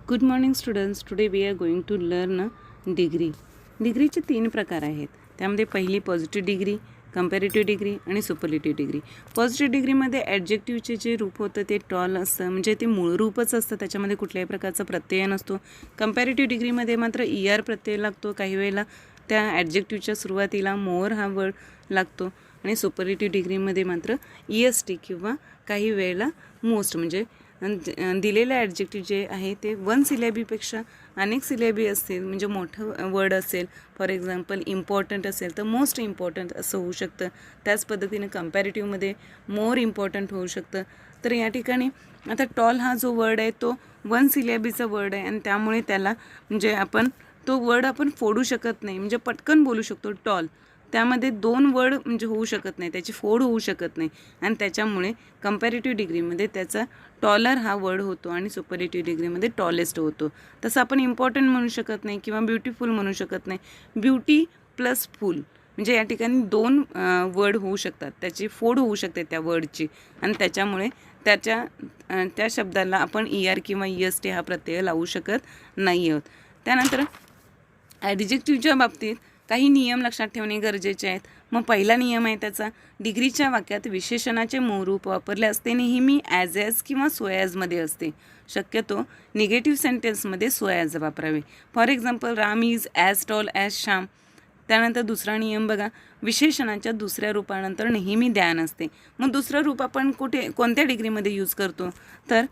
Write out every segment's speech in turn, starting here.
Good morning students. Today we are going to learn degree. डिग्रीचे 3 प्रकार आहेत. त्यामध्ये पहिली पॉझिटिव्ह डिग्री, कंपॅरेटिव्ह डिग्री आणि सुपरलेटिव्ह डिग्री. पॉझिटिव्ह डिग्रीमध्ये ॲडजेक्टिव्हचे जे रूप होतं ते टॉल असतं, म्हणजे ते मूळ रूपच असतं, त्याच्यामध्ये कुठल्याही प्रकारचा प्रत्यय नसतो. कंपॅरेटिव्ह डिग्रीमध्ये मात्र ER प्रत्यय लागतो. काही वेळेला त्या ॲडजेक्टिव्हच्या सुरुवातीला मोर हा वर्ड लागतो आणि सुपरलेटिव्ह डिग्रीमध्ये मात्र EST किंवा काही वेळेला मोस्ट, म्हणजे दिलेलं ॲडजेक्टिव्ह जे आहे ते 1 सिलॅबीपेक्षा अनेक सिलॅबी असतील, म्हणजे मोठं वर्ड असेल, फॉर एक्झाम्पल इम्पॉर्टंट असेल तर मोस्ट इम्पॉर्टंट असं होऊ शकतं. त्याच पद्धतीने कंपॅरेटिव्हमध्ये मोर इम्पॉर्टंट होऊ शकतं. तर या ठिकाणी आता टॉल हा जो वर्ड आहे तो 1 सिलॅबीचा वर्ड आहे आणि त्यामुळे त्याला म्हणजे आपण तो वर्ड आपण फोडू शकत नाही, म्हणजे पटकन बोलू शकतो टॉल. त्यामध्ये 2 वर्ड म्हणजे होऊ शकत नाही, त्याची फोड होऊ शकत नाही आणि त्याच्यामुळे कंपॅरेटिव्ह डिग्रीमध्ये त्याचा टॉलर हा वर्ड होतो आणि सुपरलेटिव्ह डिग्रीमध्ये टॉलेस्ट होतो. तसं आपण इम्पॉर्टंट म्हणू शकत नाही किंवा ब्युटिफुल म्हणू शकत नाही. ब्युटी प्लस फुल म्हणजे या ठिकाणी 2 वर्ड होऊ शकतात, त्याची फोड होऊ शकते त्या वर्डची आणि त्याच्यामुळे त्या शब्दाला आपण ER किंवा EST हा प्रत्यय लावू शकत नाही आहोत. त्यानंतर ॲडजेक्टिव्हच्या बाबतीत काही नियम लक्षात ठेवणे गरजेचे आहेत. मग पहिला नियम आहे त्याचा, डिग्रीच्या वाक्यात विशेषणाचे मूळरूप वापरले असते नेहमी ॲज किंवा सो ॲजमध्ये असते. शक्यतो निगेटिव्ह सेंटेन्समध्ये सो ॲज वापरावे. For example Ram is as tall as Shyam. त्यानंतर दुसरा नियम बघा, विशेषणाच्या दुसऱ्या रूपानंतर नेहमी द्यान असते. मग दुसरं रूप आपण कोणत्या डिग्रीमध्ये यूज करतो, तर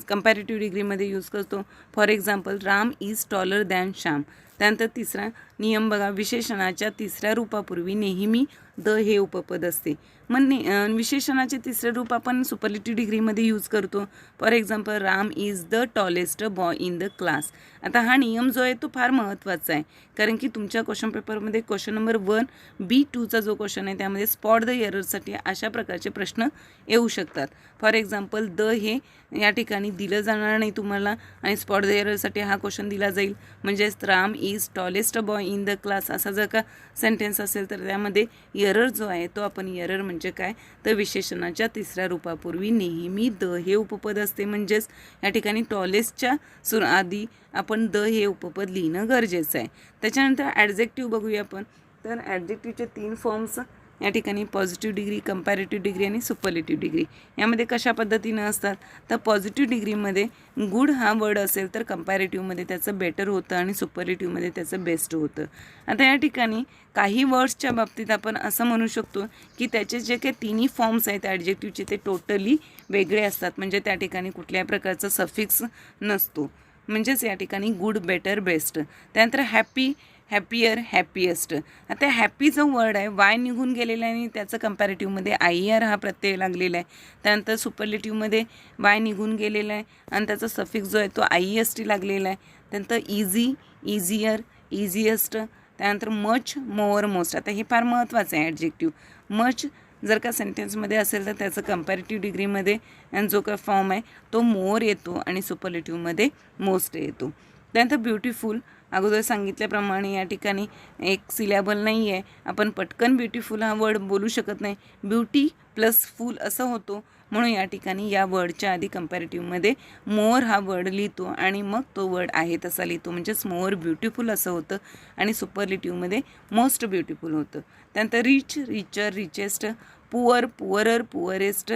कंपॅरेटिव्ह डिग्रीमध्ये यूज करतो. For example Ram is taller than Shyam. त्यानंतर तिसरा नियम बघा, विशेषणाच्या तिसऱ्या रूपापूर्वी नेहमी द हे उपपद असते. मग विशेषणाचे तिसरे रूप आपण सुपरलेटिव्ह डिग्रीमध्ये यूज करतो. For example Ram is the tallest boy in the class. आता हा नियम जो आहे तो फार महत्त्वाचा आहे, कारण की तुमच्या क्वेश्चन पेपरमध्ये क्वेश्चन नंबर 1B2चा जो क्वेश्चन आहे त्यामध्ये स्पॉट द एररसाठी अशा प्रकारचे प्रश्न येऊ शकतात. फॉर एक्झाम्पल द हे या ठिकाणी दिलं जाणार नाही तुम्हाला आणि स्पॉट द एररसाठी हा क्वेश्चन दिला जाईल. म्हणजेच Ram is tallest boy in the class असा जर का सेंटेन्स असेल तर त्यामध्ये एरर जो आहे तो आपण एरर म्हणजे काय, तर विशेषणाच्या तिसऱ्या रूपापूर्वी नेहमी द हे उपपद असते. म्हणजेच या ठिकाणी टॉलेस्टच्या आधी आपण द हे उपपद लिहिणं गरजेचं आहे. त्याच्यानंतर ॲडजेक्टिव्ह बघूया आपण. तर ॲडजेक्टिव्हचे 3 फॉर्म्स या ठिकाणी पॉझिटिव्ह डिग्री, कंपॅरेटिव्ह डिग्री आणि सुपरलेटिव्ह डिग्री यामध्ये कशा पद्धतीनं असतात, तर पॉझिटिव्ह डिग्रीमध्ये गुड हा वर्ड असेल तर कंपॅरेटिव्हमध्ये त्याचं बेटर होतं आणि सुपरलेटिव्हमध्ये त्याचं बेस्ट होतं. आता या ठिकाणी काही वर्ड्सच्या बाबतीत आपण असं म्हणू शकतो की त्याचे जे काही तिन्ही फॉर्म्स आहेत ॲडजेक्टिव्हचे ते टोटली वेगळे असतात, म्हणजे त्या ठिकाणी कुठल्याही प्रकारचा सफिक्स नसतो. म्हणजेच या ठिकाणी गुड, बेटर, बेस्ट. त्यानंतर हॅपी, हॅपियर, हॅपीएस्ट. आता हॅपी जो वर्ड आहे वाय निघून गेलेला आहे आणि त्याचं कंपॅरेटिव्हमध्ये IER हा प्रत्यय लागलेला आहे. त्यानंतर सुपरलेटिव्हमध्ये वाय निघून गेलेला आहे आणि त्याचा सफिक्स जो आहे तो IEST लागलेला आहे. त्यानंतर इझी, इझियर, इझिएस्ट. त्यानंतर मच, मोअर, मोस्ट. आता हे फार महत्त्वाचं आहे ॲडजेक्टिव्ह. मच जर का सेंटेन्समध्ये असेल तर त्याचं कंपॅरेटिव्ह डिग्रीमध्ये जो का फॉर्म आहे तो मोर येतो आणि सुपरलेटिव्हमध्ये मोस्ट येतो. त्यानंतर ब्युटिफुल, अगोदर सांगितल्याप्रमाणे या ठिकाणी एक सिलॅबल नाही आहे, आपण पटकन ब्युटिफुल हा वर्ड बोलू शकत नाही. ब्युटी प्लस फुल असं होतो, म्हणून या ठिकाणी या वर्डच्या आधी कंपॅरेटिव्हमध्ये मोर हा वर्ड लिहितो आणि मग तो वर्ड आहे तसा लिहितो, म्हणजेच मोर ब्युटिफुल असं होतं आणि सुपरलेटिव्हमध्ये मोस्ट ब्युटिफुल होतं. त्यानंतर rich, richer, richest. Poor, poorer, poorest.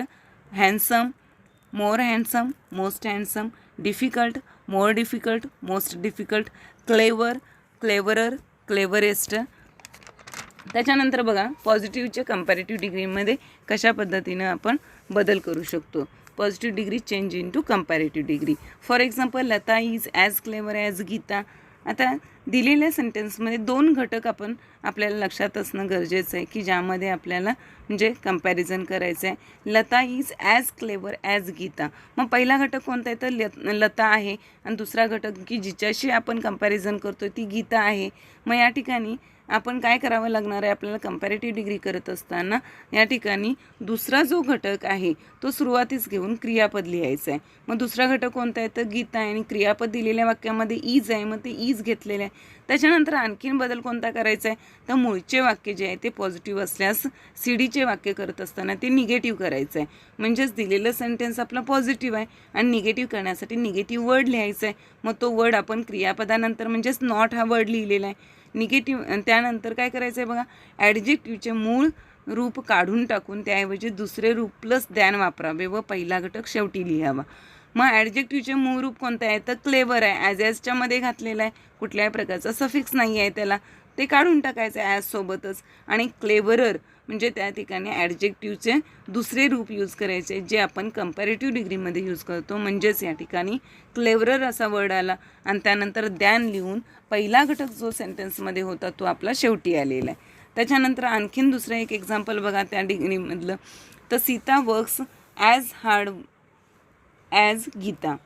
Handsome, more handsome, most handsome. Difficult, more difficult, most difficult. Clever, cleverer, cleverest. त्याच्यानंतर बघा पॉझिटिव्हच्या कंपॅरेटिव्ह डिग्रीमध्ये कशा पद्धतीनं आपण बदल करू शकतो. Positive degree change into comparative degree. For example Lata is as clever as Gita. आता दिलेल्या सेंटेन्समध्ये 2 घटक आपल्याला लक्षात असणं गरजेचं आहे की ज्यामध्ये आपल्याला म्हणजे कंपॅरिझन करायचं आहे. Lata is as clever as Gita. मग पहिला घटक कोणता आहे तर लता आहे आणि दुसरा घटक की जिच्याशी आपण कंपॅरिझन करतो ती गीता आहे. मग या ठिकाणी आपण काय करावं लागणार आहे, आपल्याला कंपॅरेटिव्ह डिग्री करत असताना या ठिकाणी दुसरा जो घटक आहे तो सुरुवातीस घेऊन क्रियापद लिहायचं आहे. मग दुसरा घटक कोणता आहे तर गीता आहे आणि क्रियापद दिलेल्या वाक्यामध्ये इज आहे, मग ते इज घेतलेलं आहे. त्याच्यानंतर आणखीन बदल कोणता करायचा आहे तर मूळचे वाक्य जे आहे ते पॉझिटिव्ह असल्यास सीडीचे वाक्य करत असताना ते निगेटिव्ह करायचं आहे. म्हणजेच दिलेलं सेंटेन्स आपलं पॉझिटिव्ह आहे आणि निगेटिव्ह करण्यासाठी निगेटिव्ह वर्ड लिहायचा आहे. मग तो वर्ड आपण क्रियापदानंतर म्हणजेच नॉट हा वर्ड लिहिलेला आहे निगेटिव्ह. त्यानंतर काय करायचं आहे बघा, ॲडजेक्टिव्हचे मूळ रूप काढून टाकून त्याऐवजी दुसरे रूप प्लस दॅन वापरावे व पहिला घटक शेवटी लिहावा. मग ॲडजेक्टिव्हचे मूळ रूप कोणतं आहे तर क्लेवर आहे, ॲजच्या मध्ये घातलेला आहे, कुठल्याही प्रकारचा सफिक्स नाही आहे त्याला, ते काढून टाकायचं ॲज सोबतच. आणि क्लेवरर म्हणजे त्या ठिकाणी ॲडजेक्टिव्हचे दुसरे रूप यूज करायचे जे आपण कंपॅरेटिव्ह डिग्रीमध्ये यूज करतो. म्हणजेच या ठिकाणी क्लेवरर असा वर्ड आला आणि त्यानंतर दॅन लिहून पहिला घटक जो सेंटेन्समध्ये होता तो आपला शेवटी आलेला आहे. त्याच्यानंतर आणखीन दुसरं एक एक्झाम्पल बघा त्या डिग्रीमधलं, तर Sita works as hard as Gita.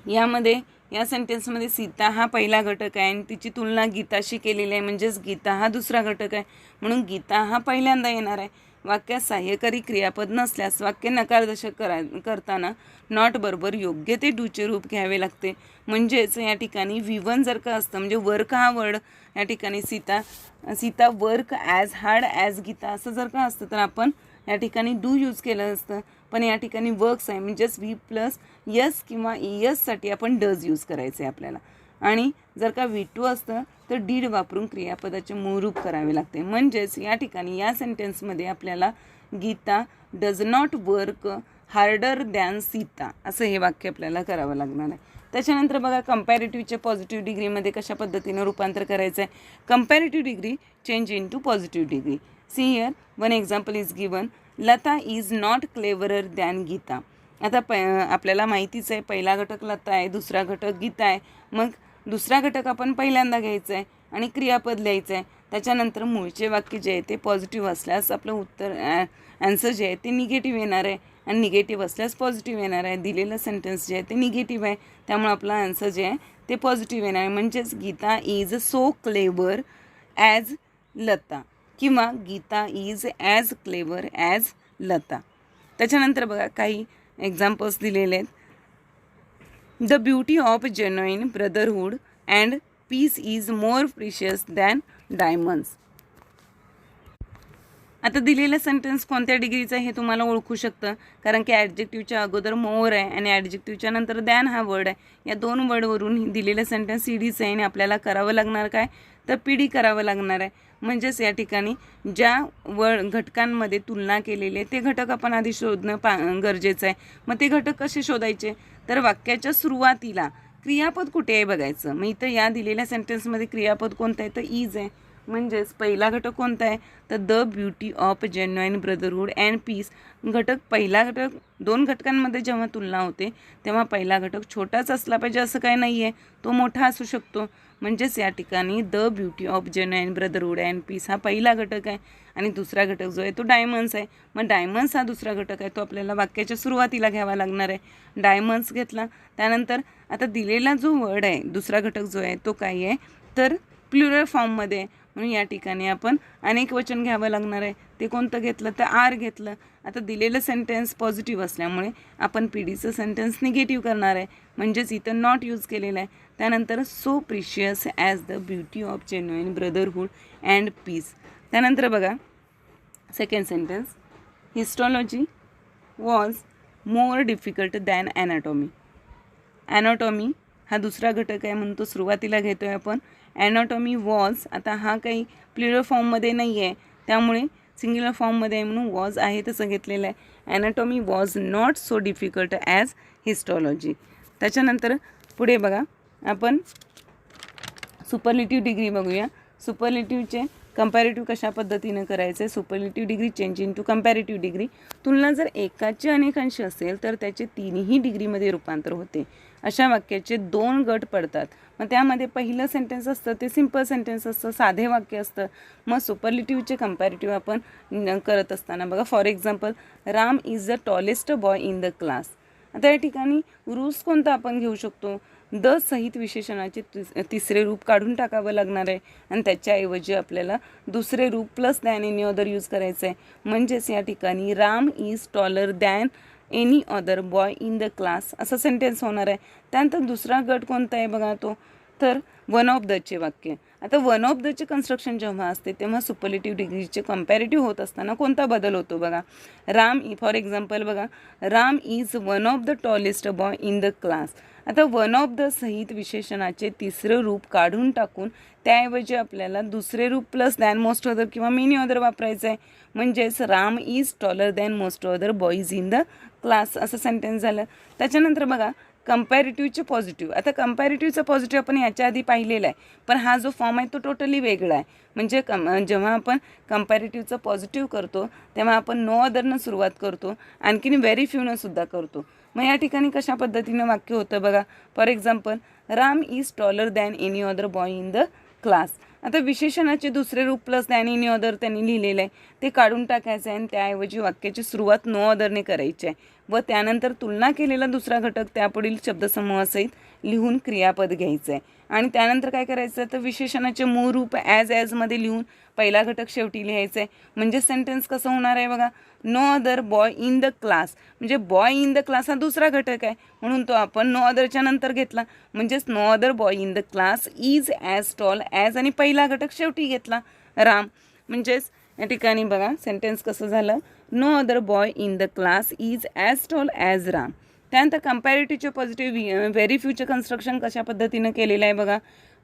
यामध्ये या सेंटेन्समध्ये सीता हा पहिला घटक आहे आणि तिची तुलना गीताशी केलेली आहे, म्हणजेच गीता हा दुसरा घटक आहे, म्हणून गीता हा पहिल्यांदा येणार आहे. वाक्यात सहाय्यकारी क्रियापद नसल्यास वाक्य नकारदर्शक करताना नॉट बरोबर योग्य ते डूचे रूप घ्यावे लागते. म्हणजेच या ठिकाणी V1 जर का असतं म्हणजे वर्क हा वर्ड या ठिकाणी Sita work as hard as Gita असं जर का असतं तर आपण या ठिकाणी डू यूज केलं असतं. पण या ठिकाणी वर्क्स आहे म्हणजेच V प्लस यस किंवा साठी आपण डज यूज करायचं आहे आपल्याला. आणि जर का V2 असतं तर डीड वापरून क्रियापदाचे मूळ रूप करावे लागते. म्हणजेच या ठिकाणी या सेंटेन्समध्ये आपल्याला Gita does not work harder than Sita असं हे वाक्य आपल्याला करावं लागणार आहे. त्याच्यानंतर बघा कंपॅरेटिव्हचे पॉझिटिव्ह डिग्रीमध्ये कशा पद्धतीनं रूपांतर करायचं आहे. Comparative degree change into positive degree. See here one example is given, Lata is not cleverer than Gita. आता आपल्याला माहितीच आहे पहिला घटक लता आहे, दुसरा घटक गीता आहे. मग दुसरा घटक आपण पहिल्यांदा घ्यायचा आहे आणि क्रियापद लिहायचं आहे. त्याच्यानंतर मूळचे वाक्य जे आहे ते पॉझिटिव्ह असल्यास आपलं उत्तर ॲन्सर जे आहे ते निगेटिव्ह येणार आहे आणि निगेटिव्ह असल्यास पॉझिटिव्ह येणार आहे. दिलेलं सेंटेन्स जे आहे ते निगेटिव्ह आहे त्यामुळे आपला ॲन्सर जे आहे ते पॉझिटिव्ह येणार आहे. म्हणजेच Gita is so clever as Lata किंवा Gita is as clever as Lata. त्याच्यानंतर बघा काही एक्झाम्पल्स दिलेले आहेत. The beauty of genuine brotherhood and peace is more precious than diamonds. आता दिलेलं सेंटेन्स कोणत्या डिग्रीचं आहे हे तुम्हाला ओळखू शकतं कारण की ॲडजेक्टिव्हच्या अगोदर मोर आहे आणि ॲडजेक्टिव्हच्या नंतर दॅन हा वर्ड आहे. या दोन वर्डवरून दिलेलं सेंटेन्स सीडीचं आहे आणि आपल्याला करावं लागणार काय तर पीडी करावं लागणार आहे. म्हणजेच या ठिकाणी ज्या घटकांमध्ये तुलना केलेली आहे ते घटक आपण आधी शोधणं गरजेचं आहे. मग ते घटक कसे शोधायचे तर वाक्याच्या सुरुवातीला क्रियापद कुठे आहे बघायचं. मग इथं या दिलेल्या सेंटेन्समध्ये क्रियापद कोणतं आहे तर इज आहे. म्हणजेच पहिला घटक कोणता आहे तर the beauty of genuine brotherhood and piece. घटक पहिला घटक दोन घटकांमध्ये जेव्हा तुलना होते तेव्हा पहिला घटक छोटाच असला पाहिजे असं काय नाही आहे, तो मोठा असू शकतो. म्हणजेच या ठिकाणी the beauty of genuine brotherhood and piece हा पहिला घटक आहे आणि दुसरा घटक जो आहे तो डायमंड्स आहे. मग डायमंड्स हा दुसरा घटक आहे तो आपल्याला वाक्याच्या सुरुवातीला घ्यावा लागणार आहे. डायमंड्स घेतला. त्यानंतर आता दिलेला जो वर्ड आहे दुसरा घटक जो आहे तो काय आहे तर प्लुरल फॉर्ममध्ये आहे. म्हणून या ठिकाणी आपण अनेक वचन घ्यावं लागणार आहे. ते कोणतं घेतलं तर आर घेतलं. आता दिलेलं सेंटेन्स पॉझिटिव्ह असल्यामुळे आपण पीडीचं सेंटेन्स निगेटिव्ह करणार आहे. म्हणजेच इथं नॉट यूज केलेलं आहे. त्यानंतर so precious as the beauty of genuine brotherhood and peace. त्यानंतर बघा second sentence, histology was more difficult than anatomy. Anatomy हा दुसरा घटक आहे म्हणून तो सुरुवातीला घेतो आहे आपण. ॲनाटॉमी वॉज आता हा काही प्लुरल फॉर्ममध्ये नाही आहे त्यामुळे सिंग्युलर फॉर्ममध्ये आहे म्हणून वॉज आहे तसं घेतलेलं आहे. Anatomy was not so difficult as histology. त्याच्यानंतर पुढे बघा आपण सुपरलेटिव्ह डिग्री बघूया. सुपरलेटिव्हचे कंपॅरेटिव्ह कशा पद्धतीनं करायचं आहे. Superlative degree change into comparative degree. तुलना जर एकाचे अनेकांशी असेल तर त्याचे तिन्ही डिग्रीमध्ये रूपांतर होते. अशा वाक्याचे दोन गट पडतात. मग त्यामध्ये पहिलं सेंटेन्स असतं ते सिम्पल सेंटेन्स असतं, साधे वाक्य असतं. मग सुपरलेटिव्हचे कंपॅरेटिव्ह आपण करत असताना बघा for example, Ram is the tallest boy in the class. आता या ठिकाणी रूल्स कोणता आपण घेऊ शकतो. द सहित विशेषणाचे तिसरे रूप काढून टाकावं लागणार आहे आणि त्याच्याऐवजी आपल्याला दुसरे रूप plus than any other use करायचं आहे. म्हणजेच या ठिकाणी Ram is taller than any other boy in the class असं सेंटेन्स होणार आहे. त्यानंतर दुसरा गट कोणता आहे बघा तो, तर वन ऑफ दचे वाक्य. आता वन ऑफ दचे कन्स्ट्रक्शन जेव्हा असते तेव्हा सुपरलेटिव्ह डिग्रीचे कम्पॅरेटिव्ह होत असताना कोणता बदल होतो बघा. राम फॉर एक्झाम्पल बघा, Ram is one of the tallest boy in the class. आता वन ऑफ द सहित विशेषणाचे तिसरं रूप काढून टाकून त्याऐवजी आपल्याला दुसरे रूप प्लस दॅन मोस्ट अदर किंवा मेनी अदर वापरायचं आहे. म्हणजेच Ram is taller than most other boys in the class असं सेंटेन्स झालं. त्याच्यानंतर बघा कंपॅरेटिव्हचे पॉझिटिव्ह. आता कंपॅरेटिव्हचं पॉझिटिव्ह आपण याच्या आधी पाहिलेला आहे, पण हा जो फॉर्म आहे तो टोटली वेगळा आहे. म्हणजे जेव्हा आपण कंपॅरेटिव्हचं पॉझिटिव्ह करतो तेव्हा आपण नो अदरनं सुरुवात करतो, आणखीन व्हेरी फ्यूनं सुद्धा करतो. मग या ठिकाणी कशा पद्धतीनं वाक्य होतं बघा. For example, Ram is taller than any other boy in the class. आता विशेषणाचे दुसरे रूप प्लस दॅन एनी अदर त्यांनी लिहिलेलं आहे, ते काढून टाकायचं आहे आणि त्याऐवजी वाक्याची सुरुवात नो अदरने करायची आहे व त्यानंतर तुलना केलेला दुसरा घटक त्यापुढील शब्दसमूहासहित लिहून क्रियापद घ्यायचं आहे. आणि त्यानंतर काय करायचं तर विशेषणाचे मूळ रूप ॲजमध्ये लिहून पहिला घटक शेवटी लिहायचं आहे. म्हणजे सेंटेन्स कसं होणार आहे बघा, no other boy in the class. म्हणजे बॉय इन द क्लास हा दुसरा घटक आहे म्हणून तो आपण नो अदरच्या नंतर घेतला. म्हणजेच no other boy in the class is as tall as आणि पहिला घटक शेवटी घेतला राम. म्हणजेच या ठिकाणी बघा सेंटेन्स कसं झालं, no other boy in the class is as tall as Ram. त्यानंतर कंपॅरेटिव्हचे पॉझिटिव्ह व्हेरी फ्यूचे कन्स्ट्रक्शन कशा पद्धतीनं केलेलं आहे बघा.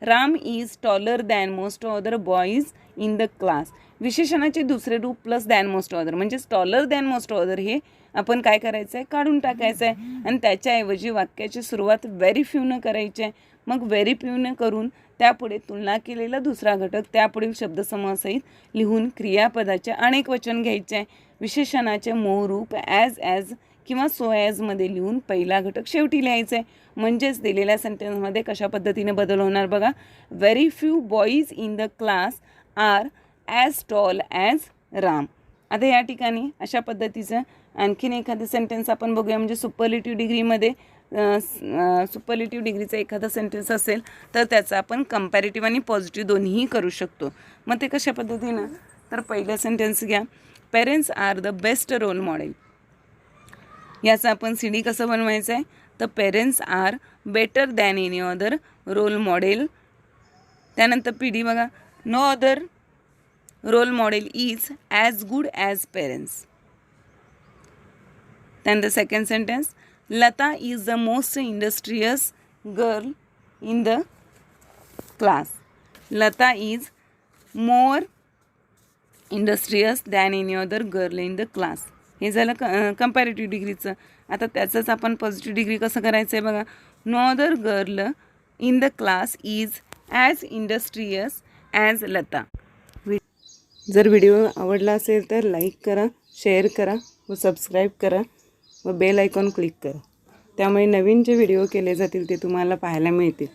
Ram is taller than most other boys in the class. विशेषणाचे दुसरे रूप प्लस दॅन मोस्ट अदर. म्हणजेच टॉलर दॅन मोस्ट अदर हे आपण काय करायचं आहे काढून टाकायचं आहे आणि त्याच्याऐवजी वाक्याची सुरुवात व्हेरी फ्यूनं करायची आहे. मग व्हेरी फ्यूनं करून त्यापुढे तुलना केलेला दुसरा घटक त्यापुढील शब्दसमूहासहित लिहून क्रियापदाचे अनेक वचन घ्यायचे आहे. विशेषणाचे मूळ रूप ॲज किंवा सो ॲजमध्ये लिहून पहिला घटक शेवटी लिहायचं आहे. म्हणजेच दिलेल्या सेंटेन्समध्ये कशा पद्धतीने बदल होणार बघा. Very few boys in the class are as tall as Ram. आता या ठिकाणी अशा पद्धतीचं आणखीन एखादं सेंटेन्स आपण बघूया. म्हणजे सुपरलेटिव्ह डिग्रीमध्ये सुपरलेटिव्ह डिग्रीचा एखादा सेंटेन्स असेल तर त्याचा आपण कंपॅरेटिव्ह आणि पॉझिटिव्ह दोन्हीही करू शकतो. मग ते कशा पद्धतीनं, तर पहिलं सेंटेन्स घ्या, parents are the best role model. याचं आपण CD कसं बनवायचं आहे तर parents are better than any other role model. त्यानंतर PD बघा, no other role model is as good as parents. त्यानंतर second sentence, Lata is the most industrious girl in the class. Lata is more industrious than any other girl in the class. हे झालं comparative डिग्रीचं. आता त्याचंच आपण positive degree कसं करायचं आहे बघा. No other girl in the class is as industrious as Lata. जर व्हिडिओ आवडला असेल तर लाईक करा, शेअर करा व सबस्क्राईब करा व बेल आयकॉन क्लिक करा. त्यामुळे नवीन जे व्हिडिओ केले जातील ते तुम्हाला पाहायला मिळतील.